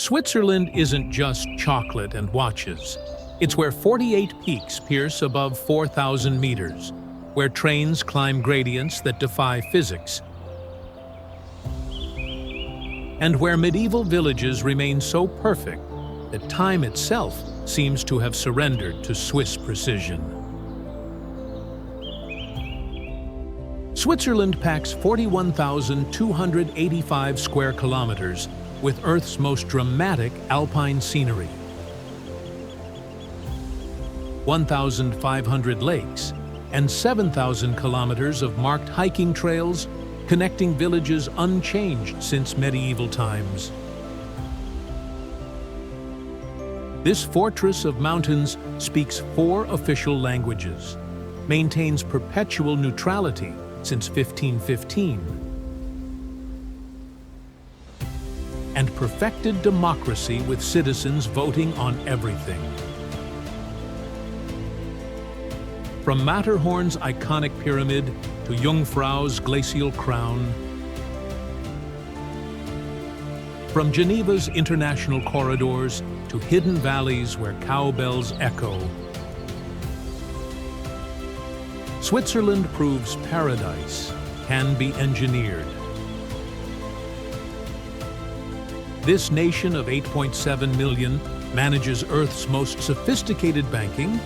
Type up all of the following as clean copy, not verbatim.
Switzerland isn't just chocolate and watches. It's where 48 peaks pierce above 4,000 meters, where trains climb gradients that defy physics, and where medieval villages remain so perfect that time itself seems to have surrendered to Swiss precision. Switzerland packs 41,285 square kilometers with Earth's most dramatic alpine scenery. 1,500 lakes and 7,000 kilometers of marked hiking trails connecting villages unchanged since medieval times. This fortress of mountains speaks 4 official languages, maintains perpetual neutrality since 1515, and perfected democracy with citizens voting on everything. From Matterhorn's iconic pyramid to Jungfrau's glacial crown, from Geneva's international corridors to hidden valleys where cowbells echo, Switzerland proves paradise can be engineered. This nation of 8.7 million manages Earth's most sophisticated banking,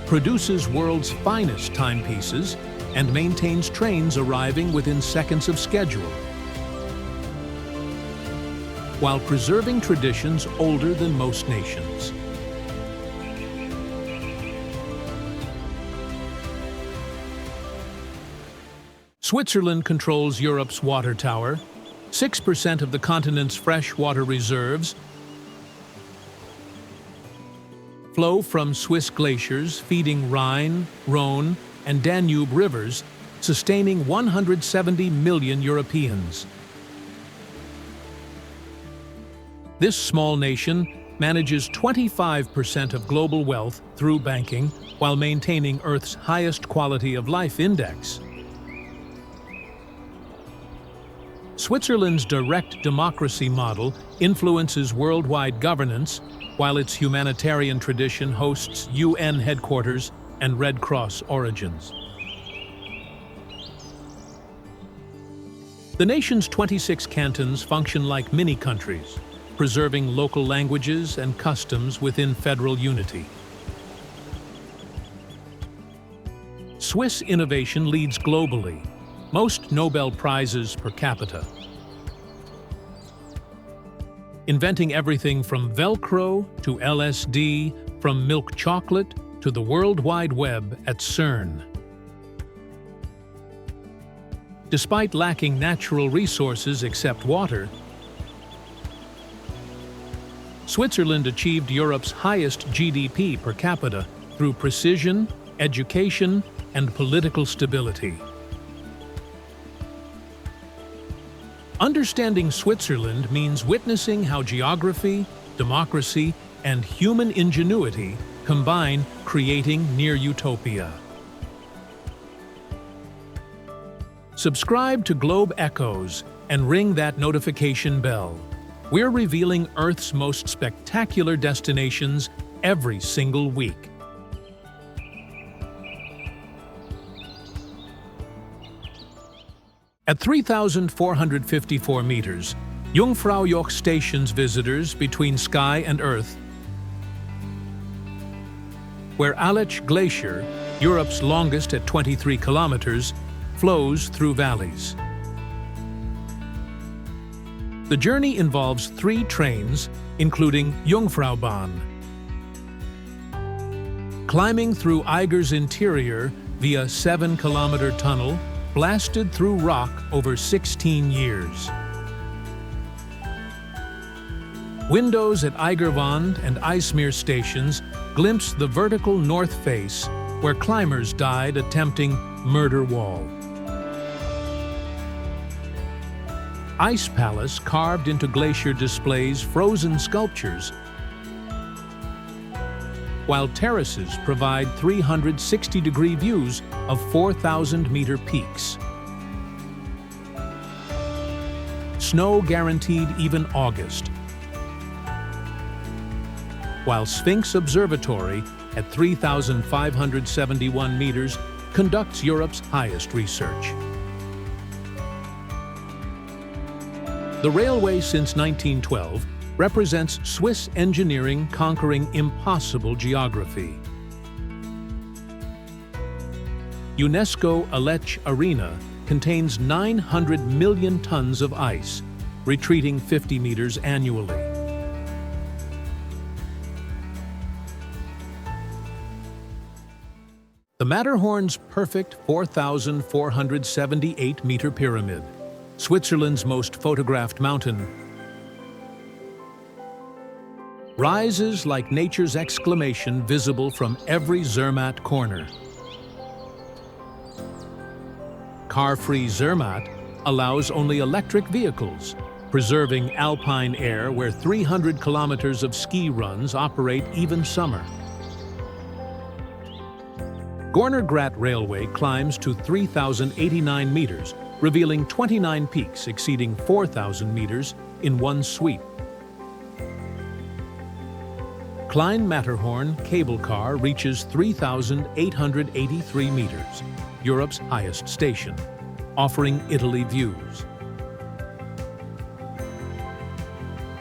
produces world's finest timepieces, and maintains trains arriving within seconds of schedule, while preserving traditions older than most nations. Switzerland controls Europe's water tower, 6% of the continent's freshwater reserves flow from Swiss glaciers feeding Rhine, Rhone, and Danube rivers, sustaining 170 million Europeans. This small nation manages 25% of global wealth through banking while maintaining Earth's highest quality of life index. Switzerland's direct democracy model influences worldwide governance, while its humanitarian tradition hosts UN headquarters and Red Cross origins. The nation's 26 cantons function like mini-countries, preserving local languages and customs within federal unity. Swiss innovation leads globally, most Nobel Prizes per capita, inventing everything from Velcro to LSD, from milk chocolate to the World Wide Web at CERN. Despite lacking natural resources except water, Switzerland achieved Europe's highest GDP per capita through precision, education, and political stability. Understanding Switzerland means witnessing how geography, democracy, and human ingenuity combine, creating near utopia. Subscribe to Globe Echoes and ring that notification bell. We're revealing Earth's most spectacular destinations every single week. At 3,454 meters, Jungfraujoch stations visitors between sky and earth, where Aletsch Glacier, Europe's longest at 23 kilometers, flows through valleys. The journey involves 3 trains, including Jungfraubahn. Climbing through Eiger's interior via 7-kilometer tunnel, blasted through rock over 16 years. Windows at Eigerwand and Eismeer stations glimpse the vertical north face where climbers died attempting Murder Wall. Ice Palace carved into glacier displays frozen sculptures, while terraces provide 360-degree views of 4,000-meter peaks. snow guaranteed even August. While Sphinx Observatory at 3,571 meters conducts Europe's highest research. The railway since 1912 represents Swiss engineering conquering impossible geography. UNESCO Aletsch Arena contains 900 million tons of ice, retreating 50 meters annually. The Matterhorn's perfect 4,478-meter pyramid, Switzerland's most photographed mountain, rises like nature's exclamation visible from every Zermatt corner. Car-free Zermatt allows only electric vehicles, preserving Alpine air where 300 kilometers of ski runs operate even summer. Gornergrat Railway climbs to 3,089 meters, revealing 29 peaks exceeding 4,000 meters in one sweep. Klein-Matterhorn cable car reaches 3,883 meters, Europe's highest station, offering Italy views.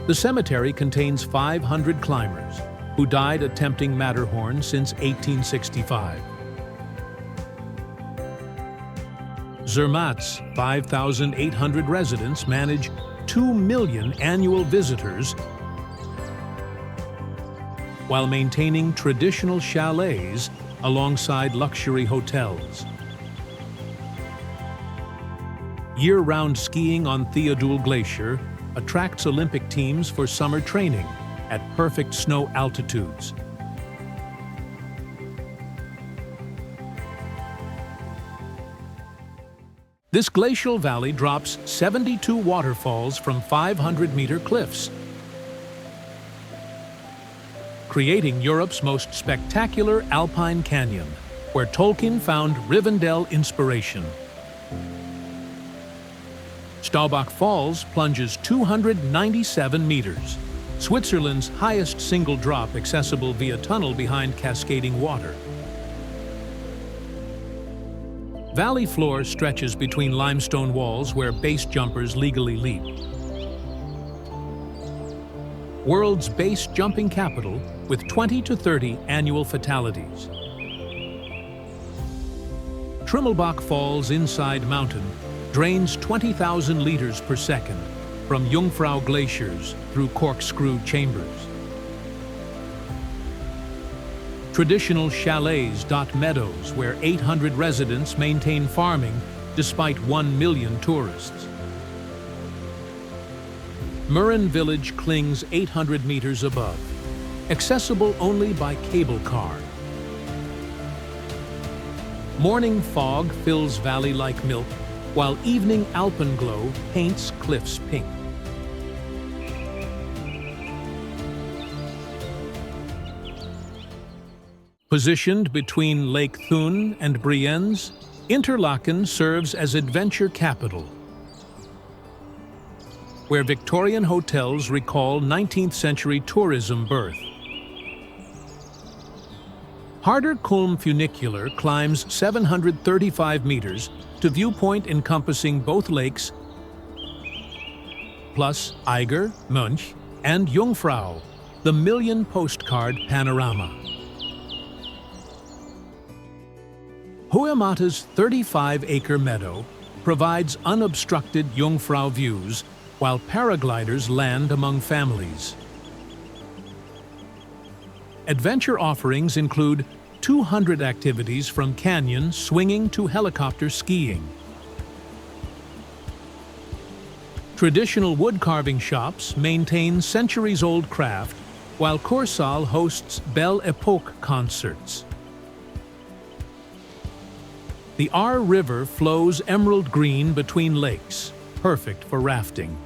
The cemetery contains 500 climbers who died attempting Matterhorn since 1865. Zermatt's 5,800 residents manage 2 million annual visitors while maintaining traditional chalets alongside luxury hotels. Year-round skiing on Theodule Glacier attracts Olympic teams for summer training at perfect snow altitudes. This glacial valley drops 72 waterfalls from 500-meter cliffs, creating Europe's most spectacular alpine canyon, where Tolkien found Rivendell inspiration. Staubach Falls plunges 297 meters, Switzerland's highest single drop accessible via tunnel behind cascading water. Valley floor stretches between limestone walls where base jumpers legally leap. World's base jumping capital with 20 to 30 annual fatalities. Trimmelbach Falls inside mountain drains 20,000 liters per second from Jungfrau glaciers through corkscrew chambers. Traditional chalets dot meadows where 800 residents maintain farming despite 1 million tourists. Murren village clings 800 meters above, accessible only by cable car. Morning fog fills valley like milk, while evening alpenglow paints cliffs pink. Positioned between Lake Thun and Brienz, Interlaken serves as adventure capital, where Victorian hotels recall 19th-century tourism birth. Harder Kulm funicular climbs 735 meters to viewpoint encompassing both lakes, plus Eiger, Mönch, and Jungfrau, the million postcard panorama. Hohemata's 35-acre meadow provides unobstructed Jungfrau views while paragliders land among families. Adventure offerings include 200 activities from canyon swinging to helicopter skiing. Traditional wood carving shops maintain centuries-old craft, while Corsal hosts Belle Epoque concerts. The Aar River flows emerald green between lakes, perfect for rafting.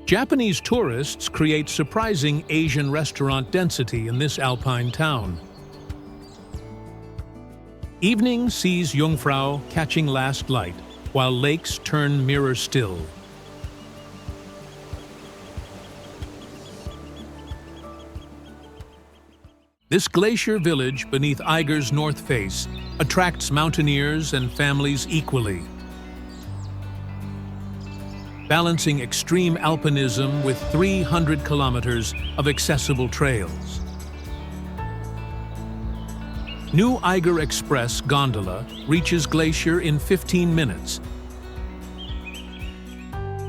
Japanese tourists create surprising Asian restaurant density in this alpine town. Evening sees Jungfrau catching last light, while lakes turn mirror still. This glacier village beneath Eiger's north face attracts mountaineers and families equally, balancing extreme alpinism with 300 kilometers of accessible trails. New Eiger Express gondola reaches glacier in 15 minutes,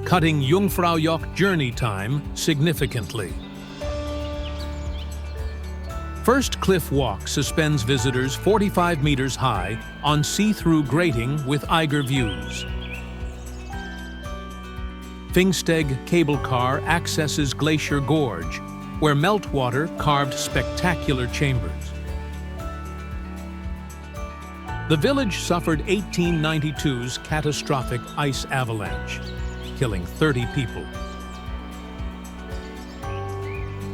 cutting Jungfraujoch journey time significantly. First Cliff Walk suspends visitors 45 meters high on see-through grating with Eiger views. Pfingsteg cable car accesses Glacier Gorge, where meltwater carved spectacular chambers. The village suffered 1892's catastrophic ice avalanche, killing 30 people.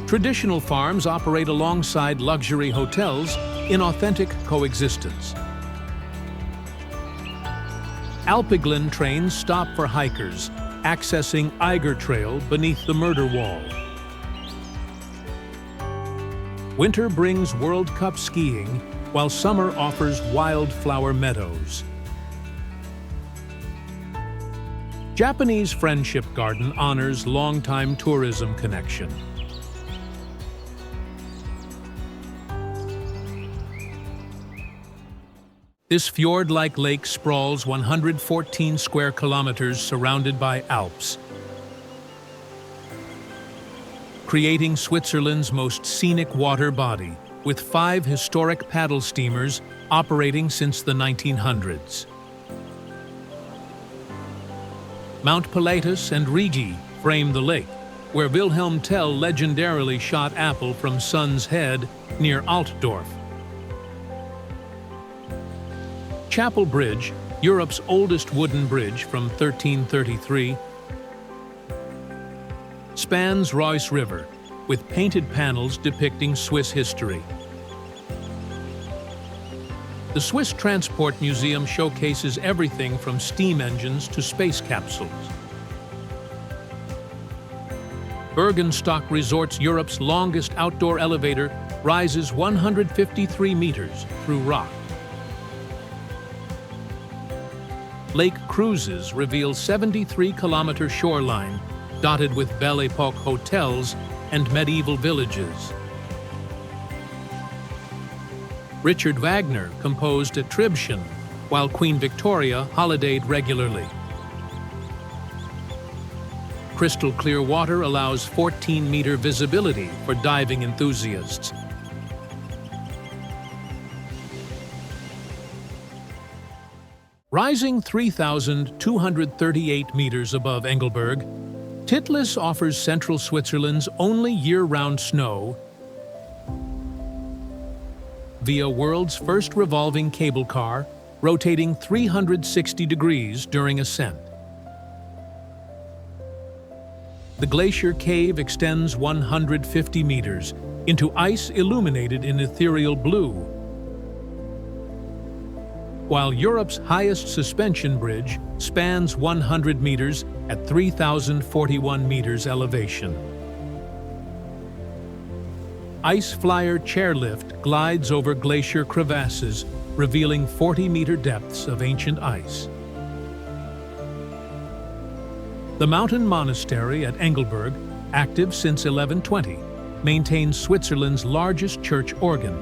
Traditional farms operate alongside luxury hotels in authentic coexistence. Alpiglen trains stop for hikers, accessing Eiger Trail beneath the Murder Wall. Winter brings World Cup skiing, while summer offers wildflower meadows. Japanese Friendship Garden honors longtime tourism connection. This fjord-like lake sprawls 114 square kilometers surrounded by Alps, creating Switzerland's most scenic water body, with 5 historic paddle steamers operating since the 1900s. Mount Pilatus and Rigi frame the lake, where Wilhelm Tell legendarily shot apple from Sun's Head near Altdorf. Chapel Bridge, Europe's oldest wooden bridge from 1333, spans Reuss River, with painted panels depicting Swiss history. The Swiss Transport Museum showcases everything from steam engines to space capsules. Bergenstock Resorts, Europe's longest outdoor elevator, rises 153 meters through rock. Lake Cruises reveals 73-kilometer shoreline, dotted with Belle Epoque hotels and medieval villages. Richard Wagner composed at Tribschen, while Queen Victoria holidayed regularly. Crystal clear water allows 14-meter visibility for diving enthusiasts. Rising 3,238 meters above Engelberg, Titlis offers central Switzerland's only year-round snow via world's first revolving cable car, rotating 360 degrees during ascent. The glacier cave extends 150 meters into ice illuminated in ethereal blue, while Europe's highest suspension bridge spans 100 meters at 3,041 meters elevation. Ice Flyer chairlift glides over glacier crevasses, revealing 40-meter depths of ancient ice. The mountain monastery at Engelberg, active since 1120, maintains Switzerland's largest church organ.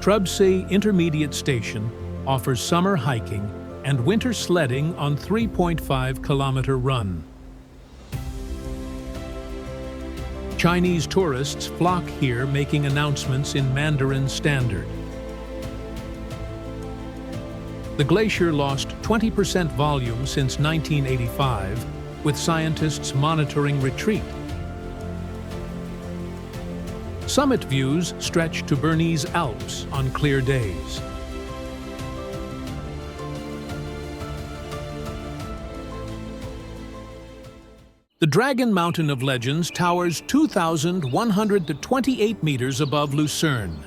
Trubsee Intermediate Station offers summer hiking and winter sledding on 3.5-kilometer run. Chinese tourists flock here, making announcements in Mandarin Standard. The glacier lost 20% volume since 1985, with scientists monitoring retreat. Summit views stretch to Bernese Alps on clear days. The Dragon Mountain of Legends towers 2,128 meters above Lucerne.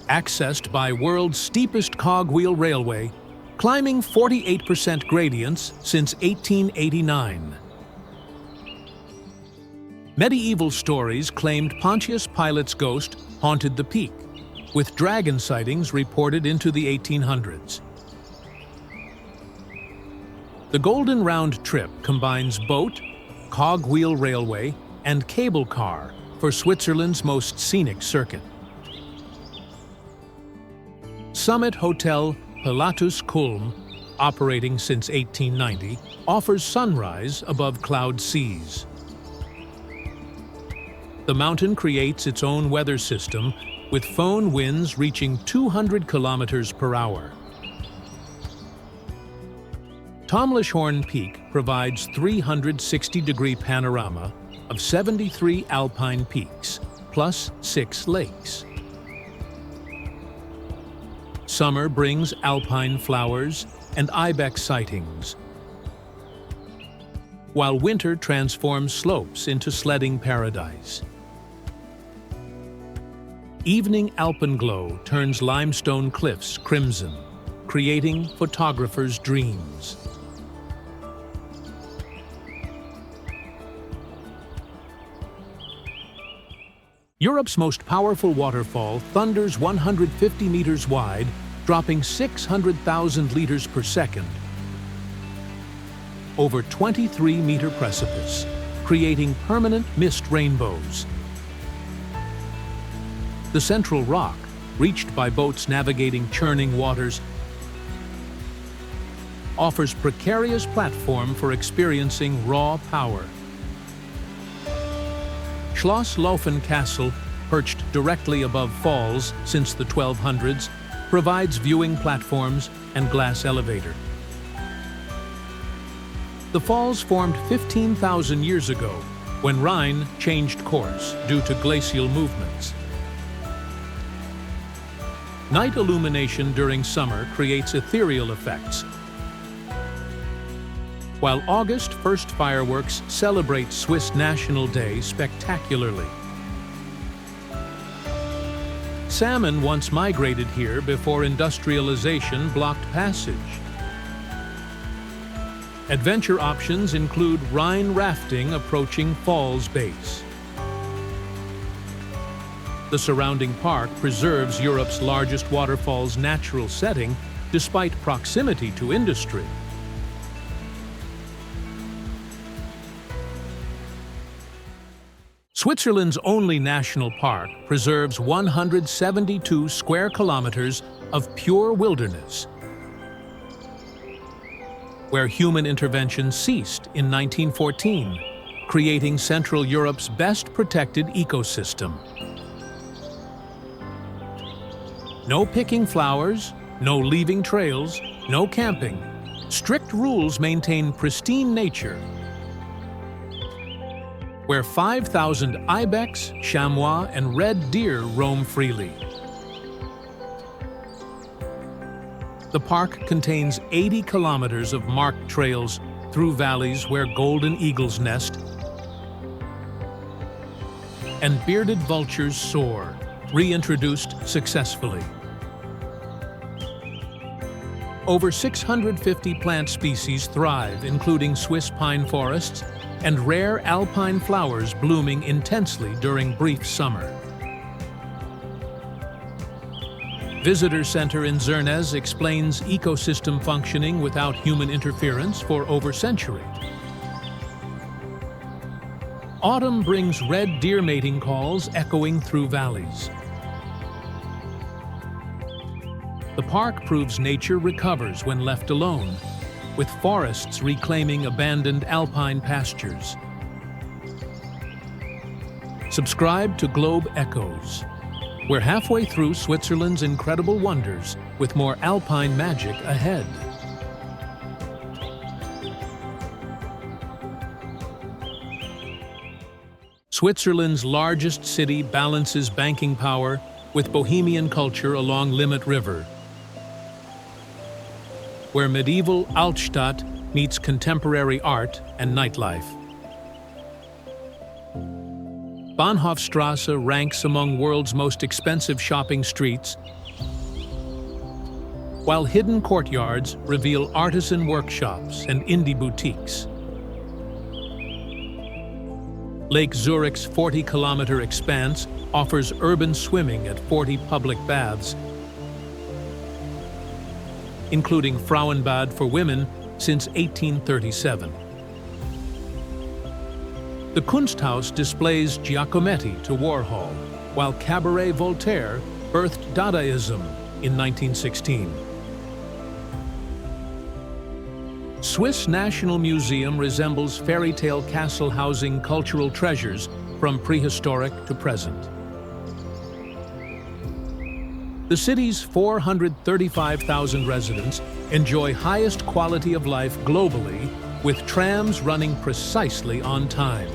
accessed by world's steepest cogwheel railway, climbing 48% gradients since 1889. Medieval stories claimed Pontius Pilate's ghost haunted the peak, with dragon sightings reported into the 1800s. The Golden Round trip combines boat, cogwheel railway, and cable car for Switzerland's most scenic circuit. Summit Hotel Pilatus Kulm, operating since 1890, offers sunrise above cloud seas. The mountain creates its own weather system, with foehn winds reaching 200 kilometers per hour. Tomlichhorn Peak provides 360-degree panorama of 73 alpine peaks, plus 6 lakes. Summer brings alpine flowers and ibex sightings, while winter transforms slopes into sledding paradise. Evening alpenglow turns limestone cliffs crimson, creating photographers' dreams. Europe's most powerful waterfall thunders 150 meters wide, dropping 600,000 liters per second over 23-meter precipice, creating permanent mist rainbows. The central rock, reached by boats navigating churning waters, offers precarious platform for experiencing raw power. Schloss Laufen Castle, perched directly above falls since the 1200s, provides viewing platforms and glass elevator. The falls formed 15,000 years ago, when Rhine changed course due to glacial movements. Night illumination during summer creates ethereal effects, while August 1st fireworks celebrate Swiss National Day spectacularly. Salmon once migrated here before industrialization blocked passage. Adventure options include Rhine rafting approaching Falls Base. The surrounding park preserves Europe's largest waterfall's natural setting despite proximity to industry. Switzerland's only national park preserves 172 square kilometers of pure wilderness, where human intervention ceased in 1914, creating Central Europe's best protected ecosystem. No picking flowers, no leaving trails, no camping. Strict rules maintain pristine nature, where 5,000 ibex, chamois, and red deer roam freely. The park contains 80 kilometers of marked trails through valleys where golden eagles nest and bearded vultures soar, reintroduced successfully. Over 650 plant species thrive, including Swiss pine forests and rare alpine flowers blooming intensely during brief summer. Visitor Center in Zurich explains ecosystem functioning without human interference for over a century. Autumn brings red deer mating calls echoing through valleys. The park proves nature recovers when left alone, with forests reclaiming abandoned alpine pastures. Subscribe to Globe Echoes. We're halfway through Switzerland's incredible wonders, with more alpine magic ahead. Switzerland's largest city balances banking power with bohemian culture along Limmat River, where medieval Altstadt meets contemporary art and nightlife. Bahnhofstrasse ranks among world's most expensive shopping streets, while hidden courtyards reveal artisan workshops and indie boutiques. Lake Zurich's 40-kilometer expanse offers urban swimming at 40 public baths, including Frauenbad for women since 1837. The Kunsthaus displays Giacometti to Warhol, while Cabaret Voltaire birthed Dadaism in 1916. Swiss National Museum resembles fairy tale castle housing cultural treasures from prehistoric to present. The city's 435,000 residents enjoy highest quality of life globally, with trams running precisely on time.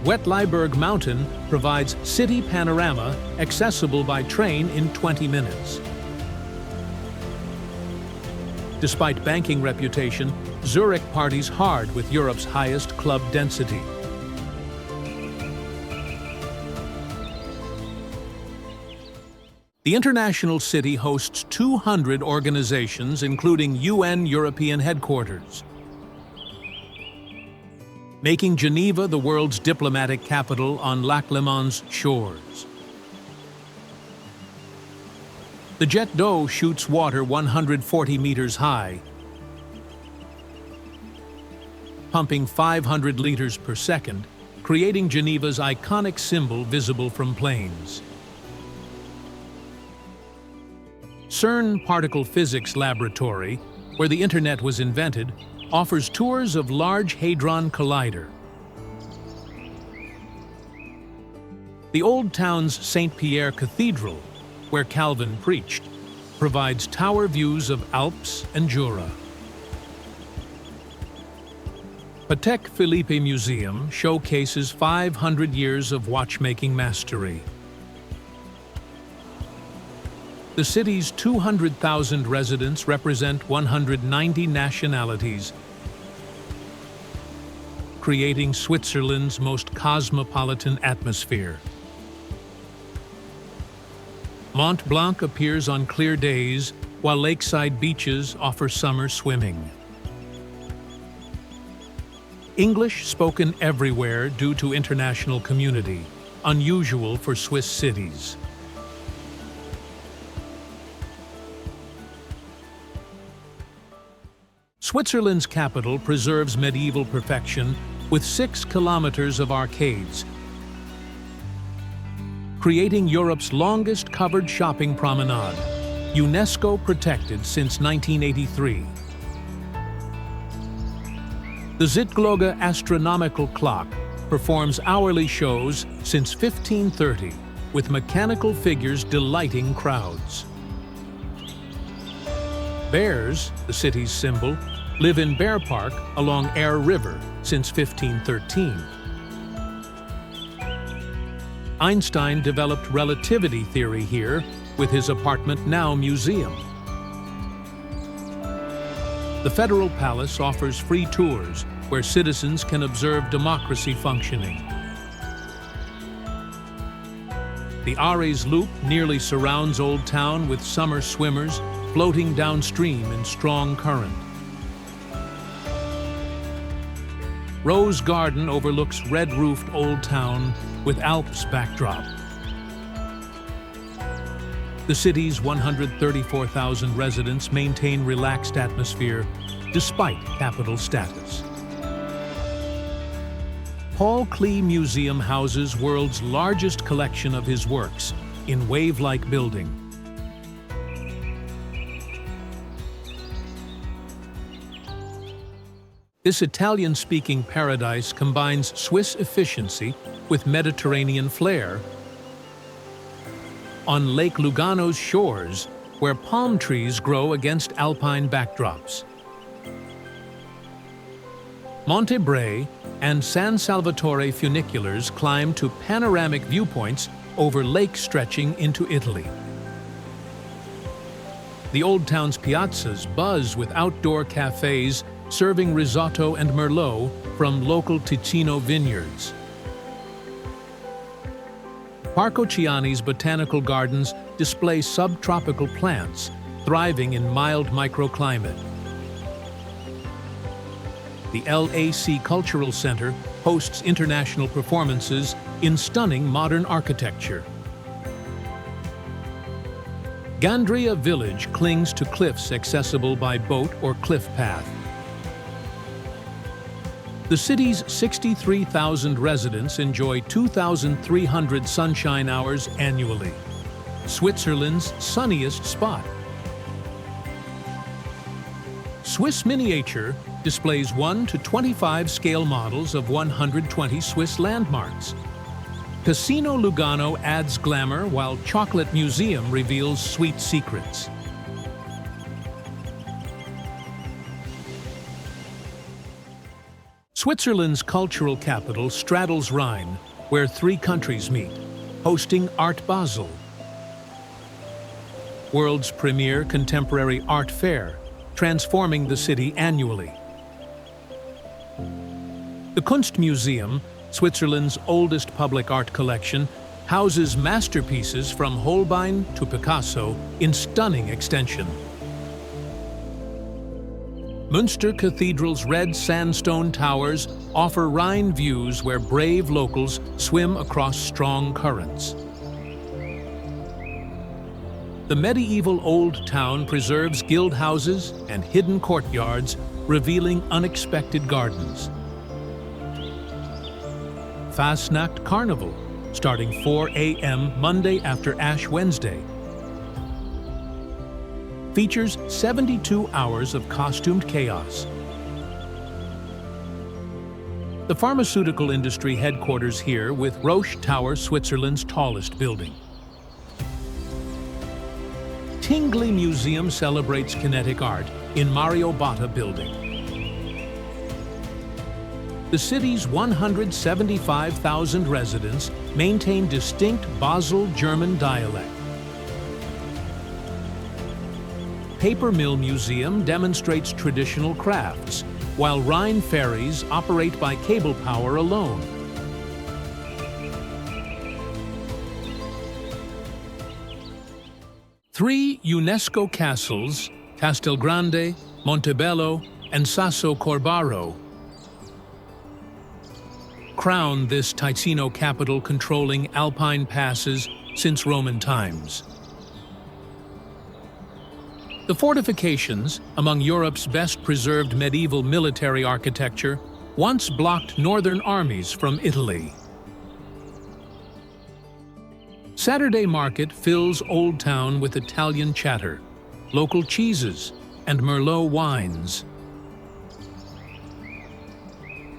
Wetleiberg Mountain provides city panorama accessible by train in 20 minutes. Despite banking reputation, Zurich parties hard with Europe's highest club density. The international city hosts 200 organizations, including UN European headquarters, making Geneva the world's diplomatic capital on Lac Léman's shores. The jet d'eau shoots water 140 meters high, pumping 500 liters per second, creating Geneva's iconic symbol visible from planes. CERN Particle Physics Laboratory, where the Internet was invented, offers tours of Large Hadron Collider. The Old Town's St. Pierre Cathedral, where Calvin preached, provides tower views of Alps and Jura. Patek Philippe Museum showcases 500 years of watchmaking mastery. The city's 200,000 residents represent 190 nationalities, creating Switzerland's most cosmopolitan atmosphere. Mont Blanc appears on clear days, while lakeside beaches offer summer swimming. English spoken everywhere due to international community, unusual for Swiss cities. Switzerland's capital preserves medieval perfection with 6 kilometers of arcades, creating Europe's longest covered shopping promenade, UNESCO protected since 1983. The Zittglogge astronomical clock performs hourly shows since 1530, with mechanical figures delighting crowds. Bears, the city's symbol, live in Bear Park along Aire River since 1513. Einstein developed relativity theory here, with his apartment now museum. The Federal Palace offers free tours where citizens can observe democracy functioning. The Ares Loop nearly surrounds Old Town with summer swimmers floating downstream in strong current. Rose Garden overlooks red-roofed Old Town with Alps backdrop. The city's 134,000 residents maintain relaxed atmosphere despite capital status. Paul Klee Museum houses world's largest collection of his works in wave-like building. This Italian-speaking paradise combines Swiss efficiency with Mediterranean flair on Lake Lugano's shores, where palm trees grow against alpine backdrops. Monte Bre and San Salvatore funiculars climb to panoramic viewpoints over lakes stretching into Italy. The Old Town's piazzas buzz with outdoor cafes serving risotto and merlot from local Ticino vineyards. Park Oceani's botanical gardens display subtropical plants, thriving in mild microclimate. The LAC Cultural Center hosts international performances in stunning modern architecture. Gandria Village clings to cliffs accessible by boat or cliff path. The city's 63,000 residents enjoy 2,300 sunshine hours annually. Switzerland's sunniest spot. Swiss Miniature displays 1 to 25 scale models of 120 Swiss landmarks. Casino Lugano adds glamour while Chocolate Museum reveals sweet secrets. Switzerland's cultural capital straddles Rhine, where 3 countries meet, hosting Art Basel, world's premier contemporary art fair, transforming the city annually. The Kunstmuseum, Switzerland's oldest public art collection, houses masterpieces from Holbein to Picasso in stunning extension. Münster Cathedral's red sandstone towers offer Rhine views where brave locals swim across strong currents. The medieval Old Town preserves guild houses and hidden courtyards, revealing unexpected gardens. Fastnacht Carnival, starting 4 a.m. Monday after Ash Wednesday, features 72 hours of costumed chaos. The pharmaceutical industry headquarters here with Roche Tower, Switzerland's tallest building. Tingley Museum celebrates kinetic art in Mario Botta building. The city's 175,000 residents maintain distinct Basel German dialect. Paper Mill Museum demonstrates traditional crafts, while Rhine ferries operate by cable power alone. Three UNESCO castles, Castelgrande, Montebello, and Sasso Corbaro, crown this Ticino capital controlling Alpine passes since Roman times. The fortifications, among Europe's best-preserved medieval military architecture, once blocked northern armies from Italy. Saturday market fills Old Town with Italian chatter, local cheeses, and Merlot wines.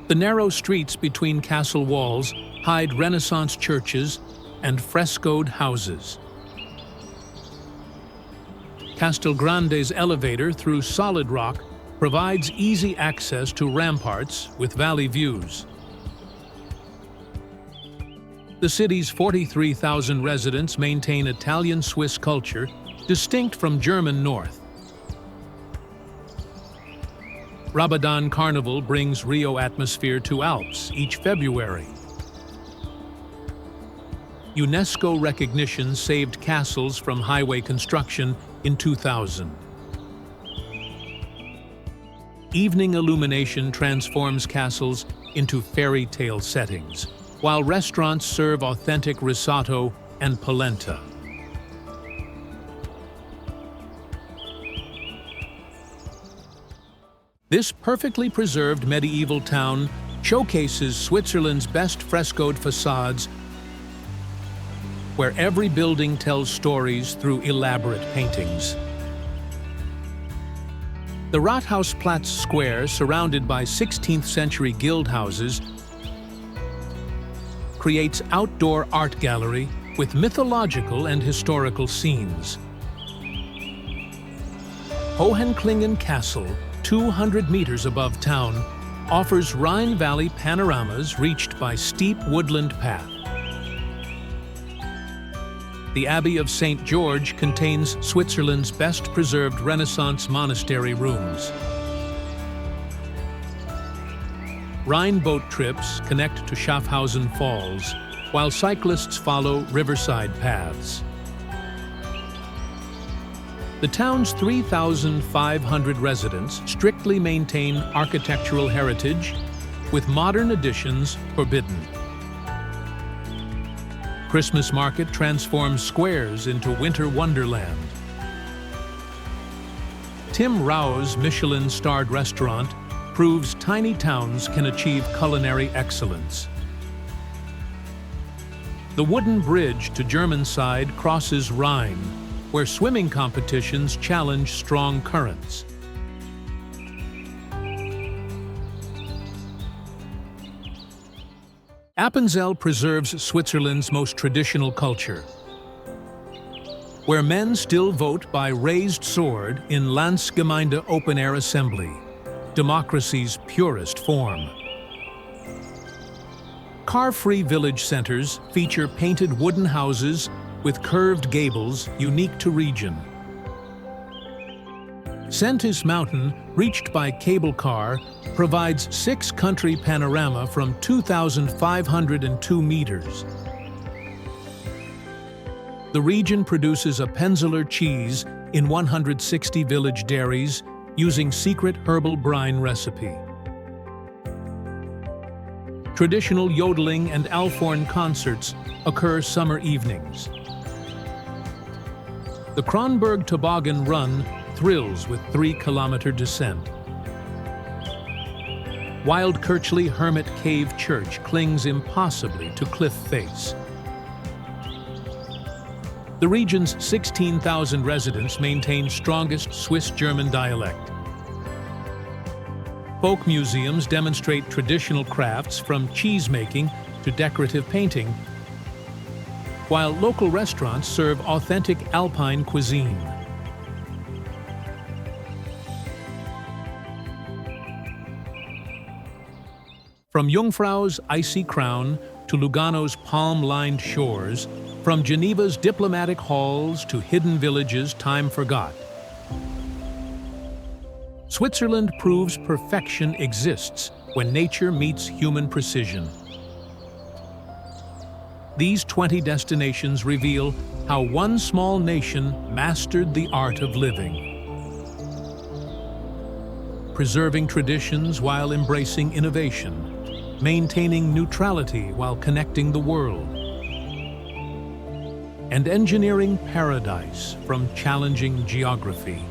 The narrow streets between castle walls hide Renaissance churches and frescoed houses. Castelgrande's elevator through solid rock provides easy access to ramparts with valley views. The city's 43,000 residents maintain Italian-Swiss culture, distinct from German North. Ramadan Carnival brings Rio atmosphere to Alps each February. UNESCO recognition saved castles from highway construction in 2000. Evening illumination transforms castles into fairy tale settings, while restaurants serve authentic risotto and polenta. This perfectly preserved medieval town showcases Switzerland's best frescoed facades, where every building tells stories through elaborate paintings. The Rathausplatz Square, surrounded by 16th-century guild houses, creates outdoor art gallery with mythological and historical scenes. Hohenklingen Castle, 200 meters above town, offers Rhine Valley panoramas reached by steep woodland path. The Abbey of St. George contains Switzerland's best-preserved Renaissance monastery rooms. Rhine boat trips connect to Schaffhausen Falls, while cyclists follow riverside paths. The town's 3,500 residents strictly maintain architectural heritage, with modern additions forbidden. Christmas market transforms squares into winter wonderland. Tim Rao's Michelin-starred restaurant proves tiny towns can achieve culinary excellence. The wooden bridge to German side crosses Rhine, where swimming competitions challenge strong currents. Appenzell preserves Switzerland's most traditional culture, where men still vote by raised sword in Landsgemeinde open-air assembly, democracy's purest form. Car-free village centers feature painted wooden houses with curved gables unique to region. Sentis Mountain, reached by cable car, provides six-country panorama from 2,502 meters. The region produces Appenzeller cheese in 160 village dairies using secret herbal brine recipe. Traditional yodeling and Alphorn concerts occur summer evenings. The Kronberg Toboggan Run thrills with 3-kilometer descent. Wild Kirchley Hermit Cave Church clings impossibly to cliff face. The region's 16,000 residents maintain strongest Swiss-German dialect. Folk museums demonstrate traditional crafts from cheesemaking to decorative painting, while local restaurants serve authentic Alpine cuisine. From Jungfrau's icy crown to Lugano's palm-lined shores, from Geneva's diplomatic halls to hidden villages time forgot, Switzerland proves perfection exists when nature meets human precision. These 20 destinations reveal how one small nation mastered the art of living, preserving traditions while embracing innovation, maintaining neutrality while connecting the world, and engineering paradise from challenging geography.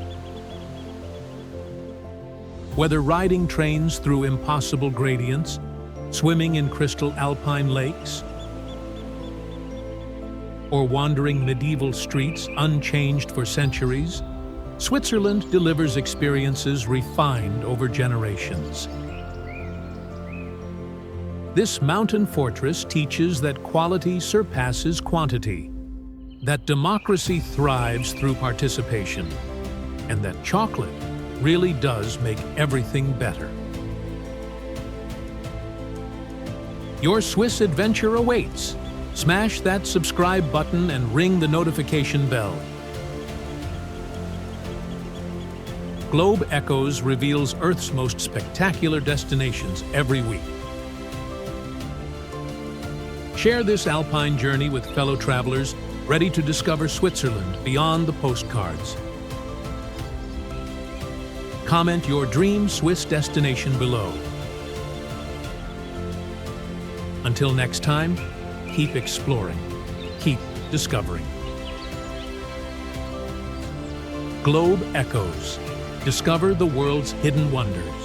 Whether riding trains through impossible gradients, swimming in crystal alpine lakes, or wandering medieval streets unchanged for centuries, Switzerland delivers experiences refined over generations. This mountain fortress teaches that quality surpasses quantity, that democracy thrives through participation, and that chocolate really does make everything better. Your Swiss adventure awaits. Smash that subscribe button and ring the notification bell. Globe Echoes reveals Earth's most spectacular destinations every week. Share this alpine journey with fellow travelers ready to discover Switzerland beyond the postcards. Comment your dream Swiss destination below. Until next time, keep exploring, keep discovering. Globe Echoes. Discover the world's hidden wonders.